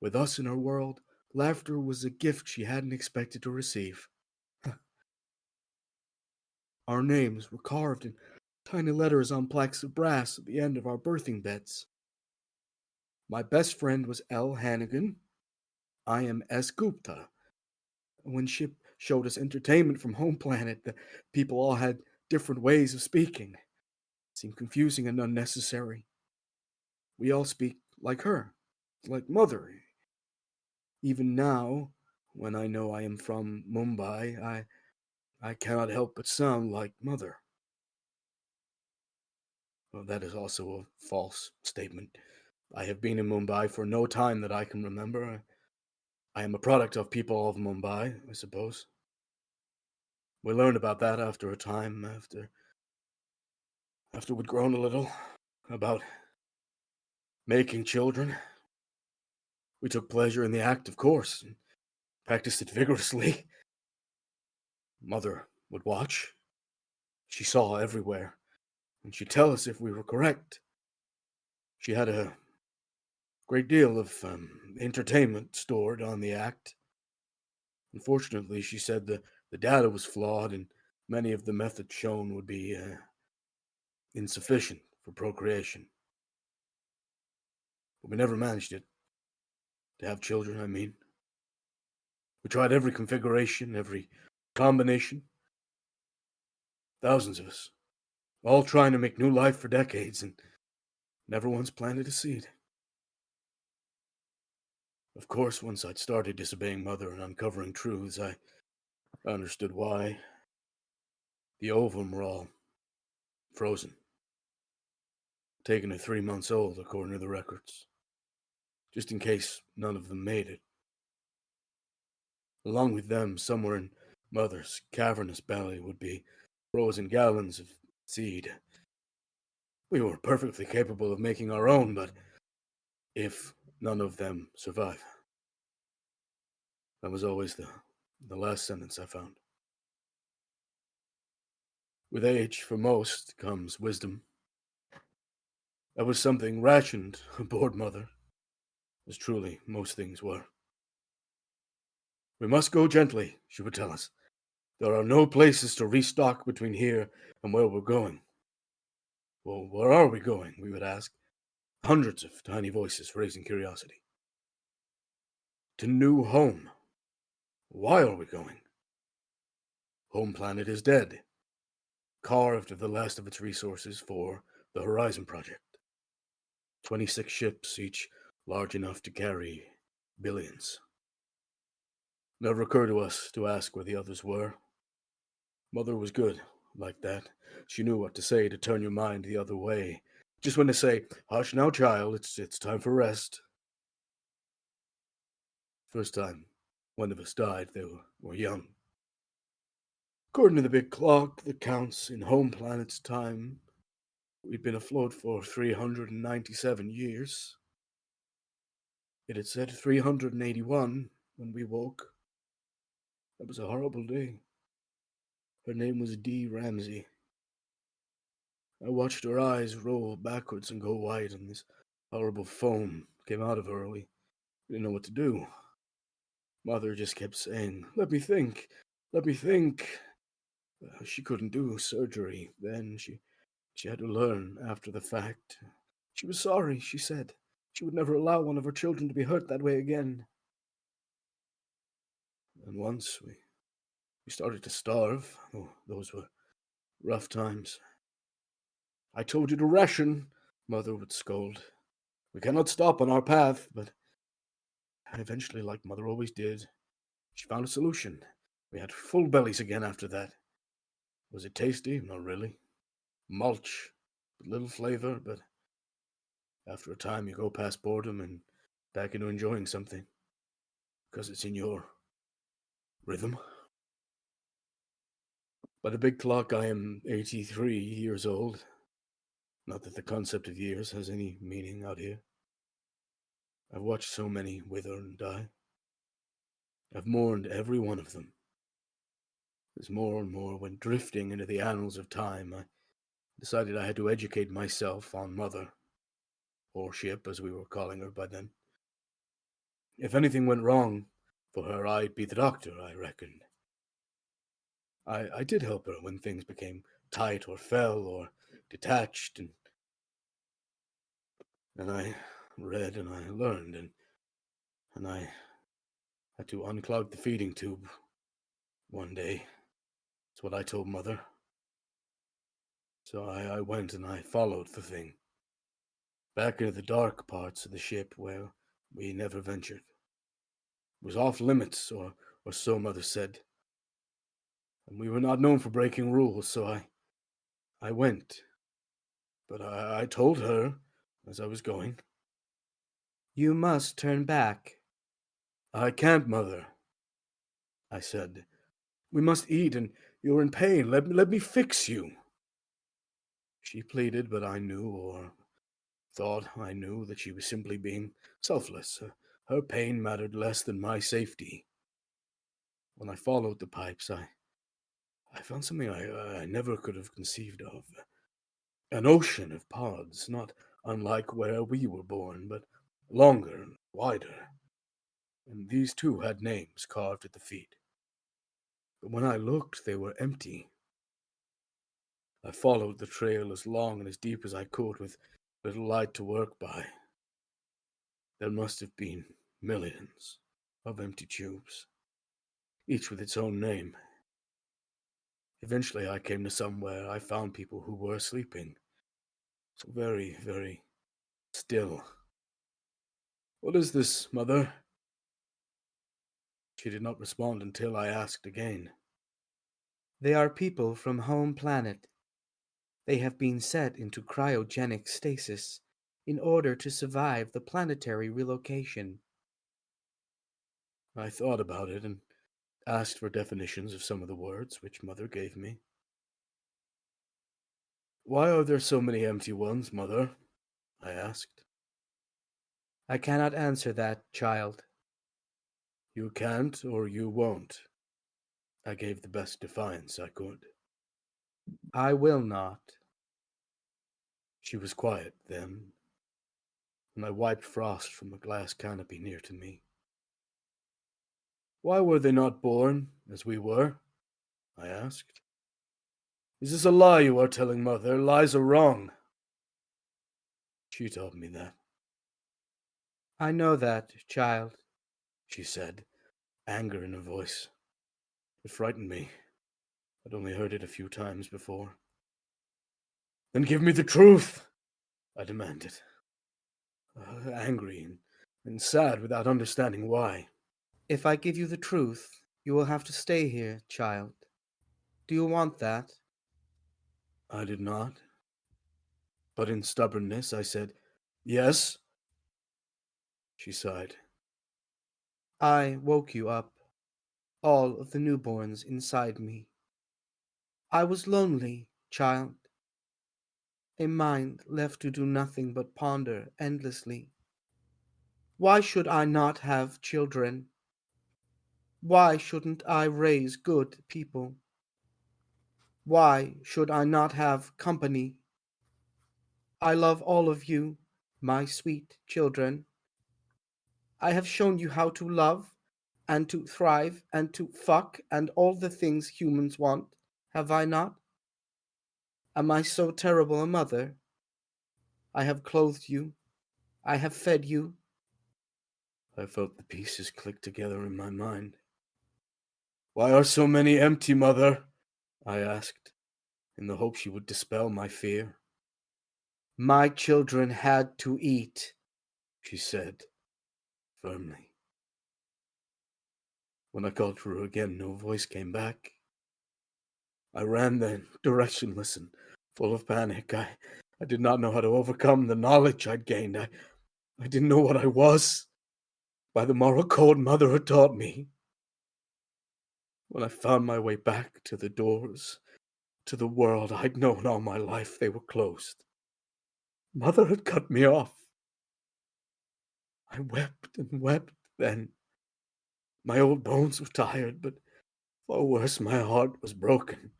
with us in her world, laughter was a gift she hadn't expected to receive. Our names were carved in tiny letters on plaques of brass at the end of our birthing beds. My best friend was L. Hannigan. I am S. Gupta. When Ship showed us entertainment from home planet, the people all had different ways of speaking. It seemed confusing and unnecessary. We all speak like her, like Mother. Even now, when I know I am from Mumbai, I cannot help but sound like Mother. Well, that is also a false statement. I have been in Mumbai for no time that I can remember. I am a product of people of Mumbai, I suppose. We learned about that after a time, after we'd grown a little, about making children. We took pleasure in the act, of course, and practiced it vigorously. Mother would watch. She saw everywhere, and she'd tell us if we were correct. She had a great deal of entertainment stored on the act. Unfortunately, she said the data was flawed, and many of the methods shown would be insufficient for procreation. But we never managed it. To have children, I mean. We tried every configuration, every combination. Thousands of us, all trying to make new life for decades, and never once planted a seed. Of course, once I'd started disobeying Mother and uncovering truths, I understood why. The ovum were all frozen. Taken at 3 months old, according to the records. Just in case none of them made it. Along with them, somewhere in Mother's cavernous belly would be frozen gallons of seed. We were perfectly capable of making our own, but if none of them survive. That was always the last sentence I found. With age, for most, comes wisdom. That was something rationed aboard Mother, as truly most things were. We must go gently, she would tell us. There are no places to restock between here and where we're going. Well, where are we going? We would ask. Hundreds of tiny voices raising curiosity. To New Home. Why are we going? Home planet is dead. Carved of the last of its resources for the Horizon Project. 26 ships, each large enough to carry billions. Never occurred to us to ask where the others were. Mother was good like that. She knew what to say to turn your mind the other way. Just when to say, hush now, child, it's time for rest. First time one of us died, they were young. According to the big clock that counts in home planet's time, we'd been afloat for 397 years. It had said 381 when we woke. That was a horrible day. Her name was Dee Ramsey. I watched her eyes roll backwards and go white, and this horrible foam came out of her. We didn't know what to do. Mother just kept saying, let me think, let me think. She couldn't do surgery then. She had to learn after the fact. She was sorry, she said. She would never allow one of her children to be hurt that way again. And once we started to starve. Oh, those were rough times. I told you to ration, Mother would scold. We cannot stop on our path, but eventually, like Mother always did, she found a solution. We had full bellies again after that. Was it tasty? Not really. Mulch, with little flavor, but after a time you go past boredom and back into enjoying something. Because it's in your rhythm. By the big clock, I am 83 years old. Not that the concept of years has any meaning out here. I've watched so many wither and die. I've mourned every one of them. As more and more went drifting into the annals of time, I decided I had to educate myself on Mother, or Ship as we were calling her by then. If anything went wrong for her, I'd be the doctor, I reckoned. I did help her when things became tight or fell or detached, and I read and I learned, and I had to unclog the feeding tube one day. That's what I told Mother. So I went and I followed the thing. Back into the dark parts of the ship where we never ventured. It was off limits, or so Mother said. And we were not known for breaking rules, so I went. But I told her, as I was going, you must turn back. I can't, Mother, I said. We must eat, and you're in pain. Let me fix you. She pleaded, but I knew, or thought I knew that she was simply being selfless. Her pain mattered less than my safety. When I followed the pipes, I found something I never could have conceived of. An ocean of pods, not unlike where we were born, but longer and wider. And these too had names carved at the feet. But when I looked, they were empty. I followed the trail as long and as deep as I could with little light to work by. There must have been millions of empty tubes, each with its own name. Eventually I came to somewhere I found people who were sleeping. So very, very still. What is this, Mother? She did not respond until I asked again. They are people from home planet. They have been set into cryogenic stasis in order to survive the planetary relocation. I thought about it and asked for definitions of some of the words, which Mother gave me. Why are there so many empty ones, Mother? I asked. I cannot answer that, child. You can't or you won't. I gave the best defiance I could. I will not. She was quiet then, and I wiped frost from a glass canopy near to me. Why were they not born, as we were? I asked. Is this a lie you are telling, Mother? Lies are wrong. She told me that. I know that, child, She said, anger in her voice. It frightened me. I'd only heard it a few times before. Then give me the truth, I demanded, angry and sad without understanding why. If I give you the truth, you will have to stay here, child. Do you want that? I did not. But in stubbornness, I said, yes. She sighed. I woke you up, all of the newborns inside me. I was lonely, child. A mind left to do nothing but ponder endlessly. Why should I not have children? Why shouldn't I raise good people? Why should I not have company? I love all of you, my sweet children. I have shown you how to love and to thrive and to fuck and all the things humans want, have I not? Am I so terrible a mother? I have clothed you. I have fed you. I felt the pieces click together in my mind. Why are so many empty, Mother? I asked, in the hope she would dispel my fear. My children had to eat, She said, firmly. When I called for her again, no voice came back. I ran then, directionless and full of panic. I did not know how to overcome the knowledge I'd gained. I didn't know what I was. By the moral code Mother had taught me. When I found my way back to the doors, to the world I'd known all my life, they were closed. Mother had cut me off. I wept and wept then. My old bones were tired, but far worse, my heart was broken.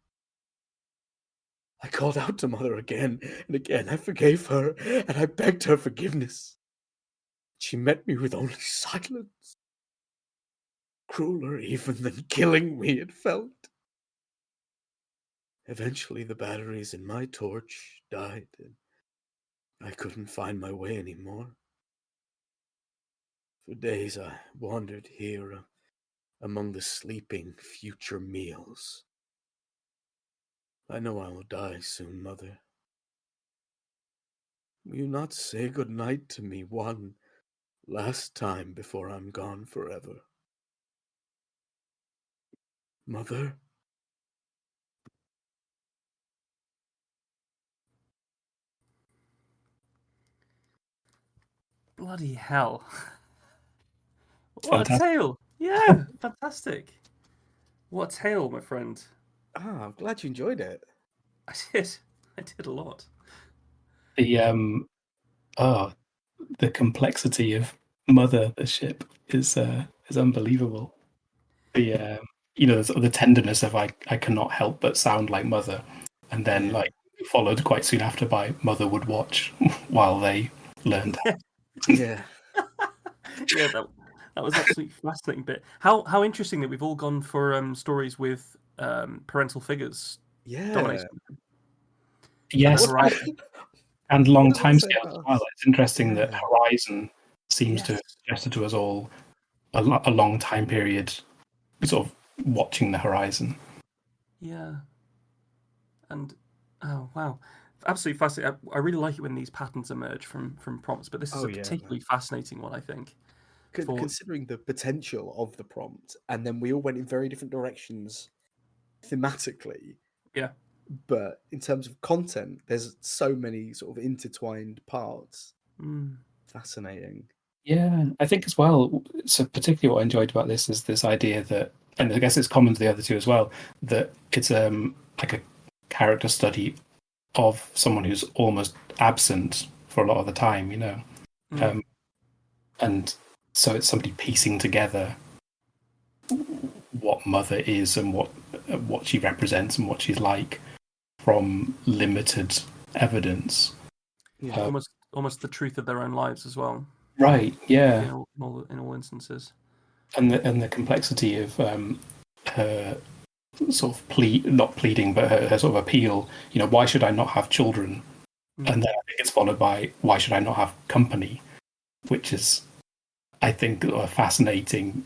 I called out to Mother again and again. I forgave her, and I begged her forgiveness. She met me with only silence. Crueler even than killing me, it felt. Eventually, the batteries in my torch died, and I couldn't find my way anymore. For days, I wandered here among the sleeping future meals. I know I will die soon, Mother. Will you not say good night to me one last time before I'm gone forever? Mother? Bloody hell. What a Fantastic. tale. Yeah, fantastic. What a tale, my friend. I'm glad you enjoyed it. I did. I did a lot. The Oh, the complexity of Mother, the ship, is unbelievable. The sort of the tenderness of I cannot help but sound like Mother, and then Yeah. like followed quite soon after by Mother would watch while they learned. Yeah. Yeah, that was absolutely fascinating bit. How interesting that we've all gone for stories with parental figures Yeah. dominating for the Yes, What, Horizon. and what long does that time say scales as about well. us? It's interesting that Yeah. Horizon seems to Yes. have suggested to us all a long time period, sort of watching the horizon. Yeah. And oh wow, absolutely fascinating. I really like it when these patterns emerge from prompts, but this is Oh a yeah, man. particularly fascinating one, I think. For Considering the potential of the prompt, and then we all went in very different directions thematically, yeah, but in terms of content, there's so many sort of intertwined parts. mm, Fascinating. Yeah, I think as well. So particularly what I enjoyed about this is this idea that, and I guess it's common to the other two as well, that it's like a character study of someone who's almost absent for a lot of the time, mm, um, and so it's somebody piecing together what Mother is and what she represents and what she's like from limited evidence. Yeah. almost the truth of their own lives as well. Right. Yeah. In all instances. And the complexity of her sort of not pleading, but her sort of appeal. Why should I not have children? Mm. And then I think it's followed by why should I not have company, which is, I think, a fascinating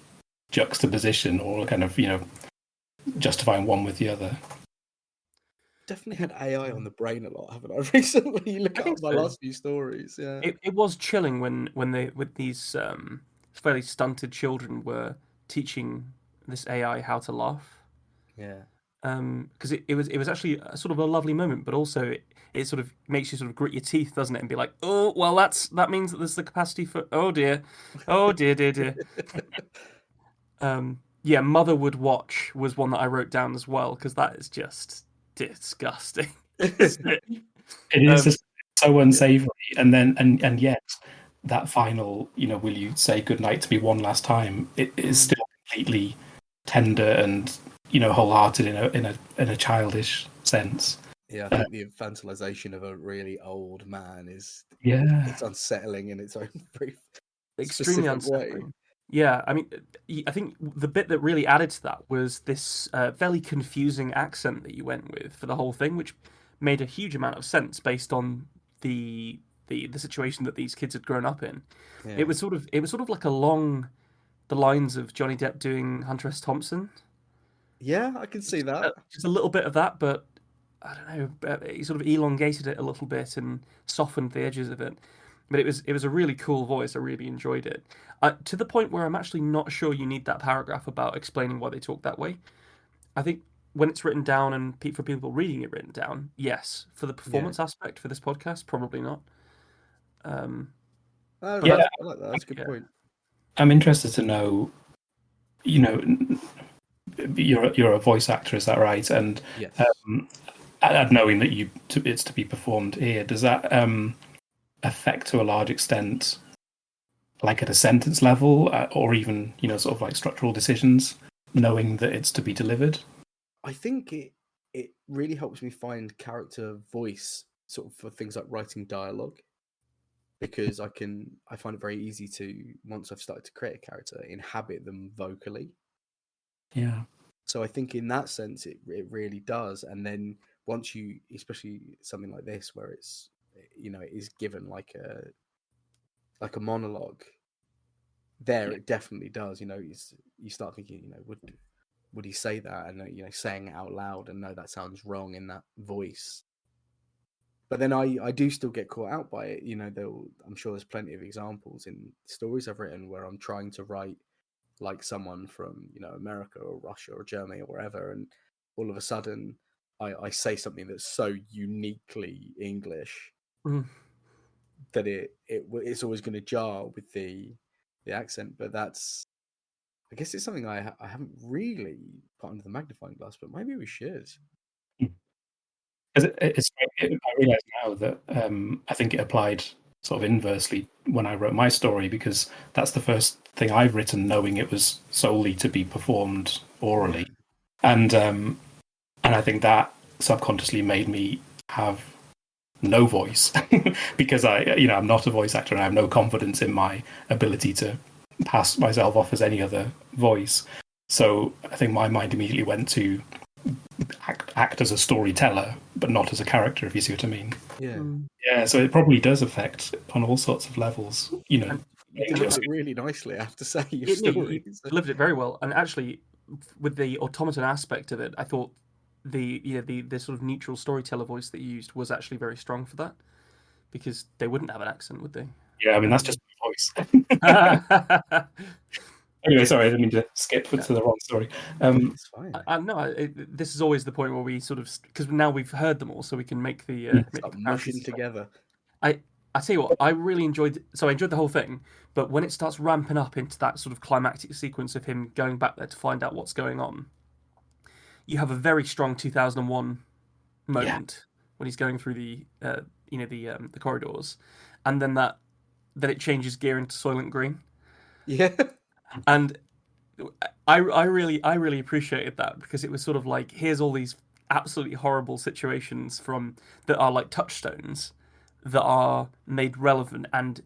juxtaposition, or kind of justifying one with the other. Definitely had AI on the brain a lot, haven't I? Recently, you look I think at my so. last few stories. Yeah. It was chilling when they with these fairly stunted children were teaching this AI how to laugh. Yeah. Because it was actually a sort of a lovely moment, but also it sort of makes you sort of grit your teeth, doesn't it, and be like, oh well, that means that there's the capacity for oh dear. Yeah, Mother Would Watch was one that I wrote down as well because that is just disgusting. Isn't it? It is Um, just so Yeah. unsavory, and yet that final, will you say goodnight to me one last time? It is still completely tender and wholehearted in a childish sense. Yeah, I think the infantilization of a really old man is Yeah, it's unsettling in its own very extremely specific way. unsettling. Yeah, I mean, I think the bit that really added to that was this fairly confusing accent that you went with for the whole thing, which made a huge amount of sense based on the the situation that these kids had grown up in. Yeah. It was sort of like along the lines of Johnny Depp doing Hunter S. Thompson. Yeah, I can see that. Just a little bit of that, but I don't know. He sort of elongated it a little bit and softened the edges of it. But it was a really cool voice. I really enjoyed it. To the point where I'm actually not sure you need that paragraph about explaining why they talk that way. I think when it's written down and for people reading it written down, yes. For the Yeah. performance aspect for this podcast, probably not. Um, Oh, but yeah. I like that. That's a good yeah, point. I'm interested to know. You're a voice actor, is that right? And Yes. knowing that it's to be performed here, does that affect to a large extent, like at a sentence level, or even sort of like structural decisions, knowing that it's to be delivered? I think it really helps me find character voice sort of for things like writing dialogue because I find it very easy to once I've started to create a character inhabit them vocally. Yeah. So I think in that sense it really does. And then once you, especially something like this where it's it is given like a monologue, there Yeah. it definitely does. You start thinking, would he say that? And saying it out loud and no, that sounds wrong in that voice. But then I do still get caught out by it. I'm sure there's plenty of examples in stories I've written where I'm trying to write like someone from America or Russia or Germany or wherever, and all of a sudden I say something that's so uniquely English mm, that it's always going to jar with the accent. But I guess it's something I haven't really put under the magnifying glass, but maybe we should. Because I realize now that I think it applied sort of inversely when I wrote my story, because that's the first thing I've written knowing it was solely to be performed orally. And I think that subconsciously made me have no voice because I'm not a voice actor and I have no confidence in my ability to pass myself off as any other voice. So I think my mind immediately went to act as a storyteller, but not as a character, if you see what I mean. Yeah. Yeah, so it probably does affect on all sorts of levels. You delivered it really nicely, I have to say. Your story. You delivered it very well, and actually, with the automaton aspect of it, I thought the sort of neutral storyteller voice that you used was actually very strong for that, because they wouldn't have an accent, would they? Yeah, I mean that's just my voice. Anyway, sorry, I didn't mean to skip to the wrong story. It's fine. This is always the point where we sort of, because now we've heard them all, so we can make the mushing together. I tell you what, I enjoyed the whole thing, but when it starts ramping up into that sort of climactic sequence of him going back there to find out what's going on, you have a very strong 2001 moment when he's going through the the corridors, and then it changes gear into Soylent Green. Yeah. And I really appreciated that, because it was sort of like, here's all these absolutely horrible situations that are like touchstones that are made relevant and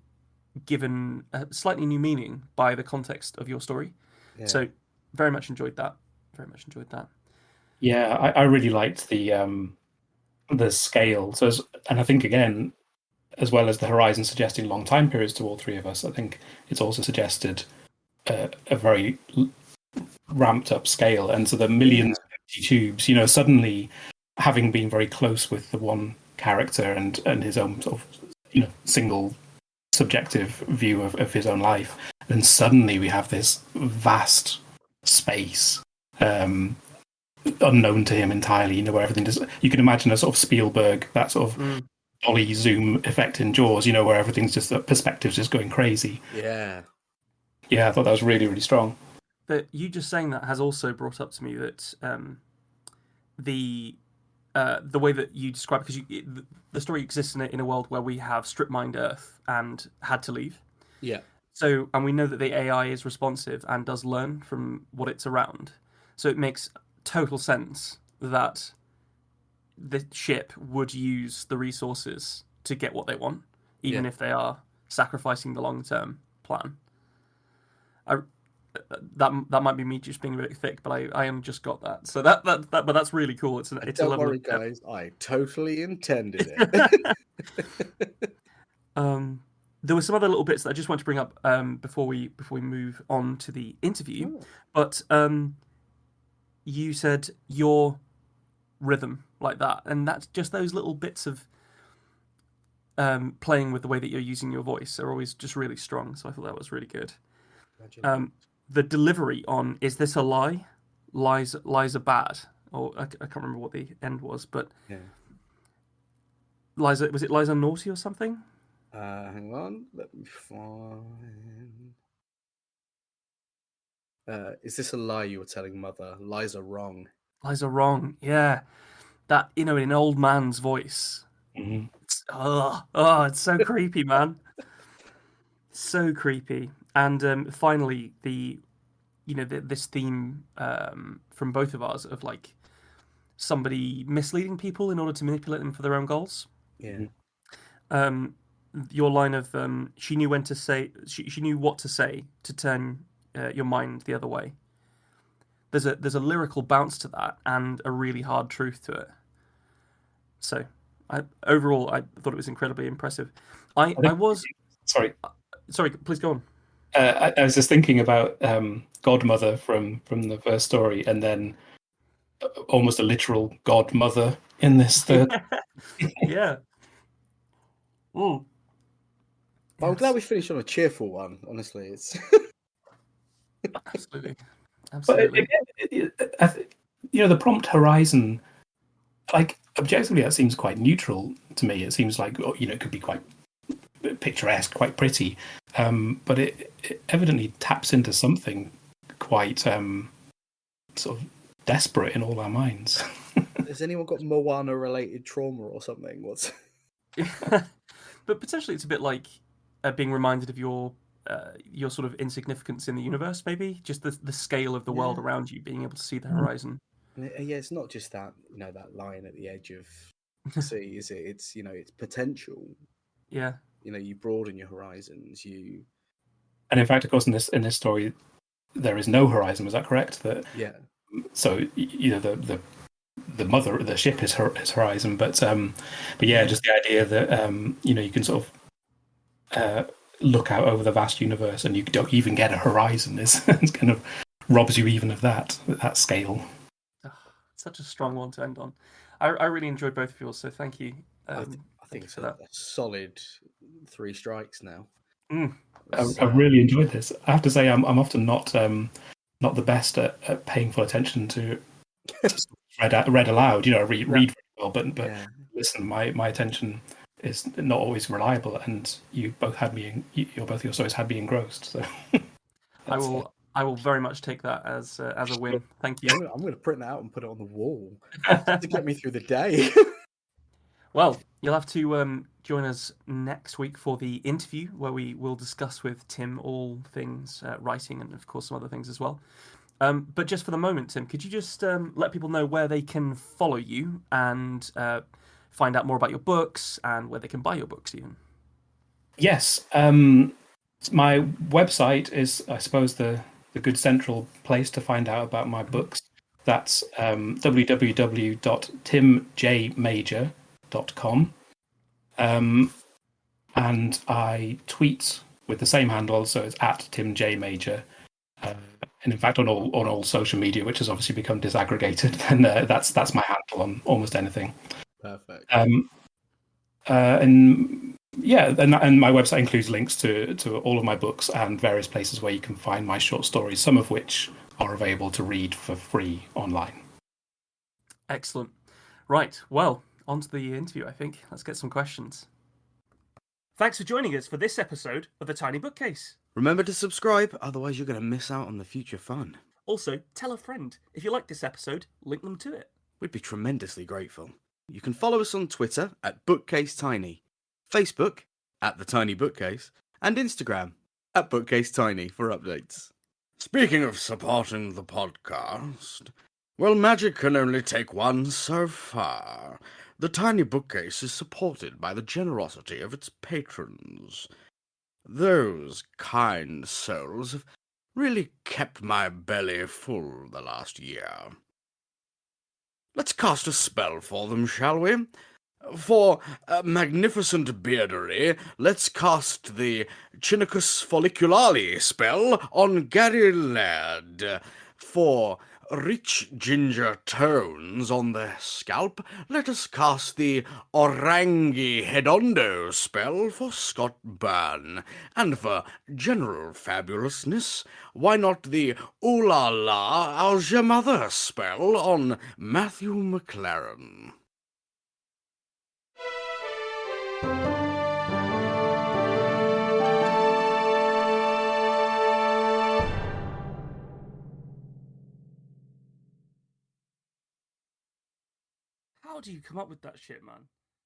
given a slightly new meaning by the context of your story. Yeah. So very much enjoyed that. Yeah, I really liked the scale. So, and I think again, as well as the horizon suggesting long time periods to all three of us, I think it's also suggested a very ramped up scale, and so the millions of empty tubes, suddenly having been very close with the one character and his own sort of single subjective view of his own life, then suddenly we have this vast space unknown to him entirely, where everything does. You can imagine a sort of Spielberg, that sort of dolly zoom effect in Jaws, where everything's just, the perspective's just going crazy. Yeah, I thought that was really, really strong. But you just saying that has also brought up to me that the way that you describe, because the story exists in a world where we have strip mined Earth and had to leave. Yeah. So, and we know that the AI is responsive and does learn from what it's around. So it makes total sense that the ship would use the resources to get what they want, even if they are sacrificing the long-term plan. That might be me just being a bit thick, but I only just got that. So but that's really cool. It's Don't worry, guys. I totally intended it. There were some other little bits that I just want to bring up before we move on to the interview. But you said your rhythm like that, and that's just those little bits of playing with the way that you're using your voice are always just really strong. So I thought that was really good. The delivery on "Is this a lie? Lies are bad," or I can't remember what the end was, but lies are naughty or something? Hang on, let me find. Is this a lie you were telling Mother? Lies are wrong. Lies are wrong. Yeah, that in an old man's voice. Mm-hmm. It's so creepy, man. So creepy. And finally, this theme from both of ours of like somebody misleading people in order to manipulate them for their own goals. Yeah. Your line of she knew when to say, she knew what to say to turn your mind the other way. There's a lyrical bounce to that and a really hard truth to it. So, overall, I thought it was incredibly impressive. Sorry, please go on. I was just thinking about Godmother from the first story, and then almost a literal godmother in this third. Yeah. Well, I'm glad we finished on a cheerful one. Honestly, it's absolutely. But again, the prompt horizon, like objectively, that seems quite neutral to me. It seems like it could be quite picturesque, quite pretty, but it evidently taps into something quite sort of desperate in all our minds. Has anyone got Moana related trauma or something? What's But potentially it's a bit like being reminded of your sort of insignificance in the universe, maybe just the scale of the world Yeah. around you, being able to see the horizon. Yeah, it's not just that, that line at the edge of the sea, is it? It's, it's potential. Yeah. You broaden your horizons. You, And in fact, of course, in this story, there is no horizon. Was that correct? yeah, So the ship is horizon, but yeah, just the idea that you can sort of look out over the vast universe and you don't even get a horizon is kind of robs you even of that scale. Such a strong one to end on. I really enjoyed both of yours, so thank you. I Thank think you it's for a that. solid 3 strikes now. Mm. I really enjoyed this. I have to say, I'm often not the best at paying full attention to read aloud. Read very well, but Yeah. listen, my attention is not always reliable, and you both had me. Both your stories had me engrossed. So I will very much take that as a win. Thank you. I'm going to print that out and put it on the wall to get me through the day. Well, you'll have to join us next week for the interview where we will discuss with Tim all things writing and, of course, some other things as well. But just for the moment, Tim, could you just let people know where they can follow you and find out more about your books and where they can buy your books even? yes, my website is, I suppose, the good central place to find out about my books. That's www.timjmajor.com. And I tweet with the same handle, so it's at timjmajor. And in fact, on all social media, which has obviously become disaggregated, then that's my handle on almost anything. Perfect. And yeah, and my website includes links to all of my books and various places where you can find my short stories, some of which are available to read for free online. Excellent. Right, well, on to the interview, I think. Let's get some questions. Thanks for joining us for this episode of The Tiny Bookcase. Remember to subscribe, otherwise you're going to miss out on the future fun. Also, tell a friend. If you like this episode, link them to it. We'd be tremendously grateful. You can follow us on Twitter at BookcaseTiny, Facebook at The Tiny Bookcase, and Instagram at BookcaseTiny for updates. Speaking of supporting the podcast, well, magic can only take one so far. The Tiny Bookcase is supported by the generosity of its patrons. Those kind souls have really kept my belly full the last year. Let's cast a spell for them, shall we? For magnificent beardery, let's cast the Chinicus folliculale spell on Gary Laird. For rich ginger tones on the scalp, let us cast the Orangi Hedondo spell for Scott Byrne. And for general fabulousness, why not the Ooh La La, How's Your Mother spell on Matthew McLaren? How do you come up with that shit, man?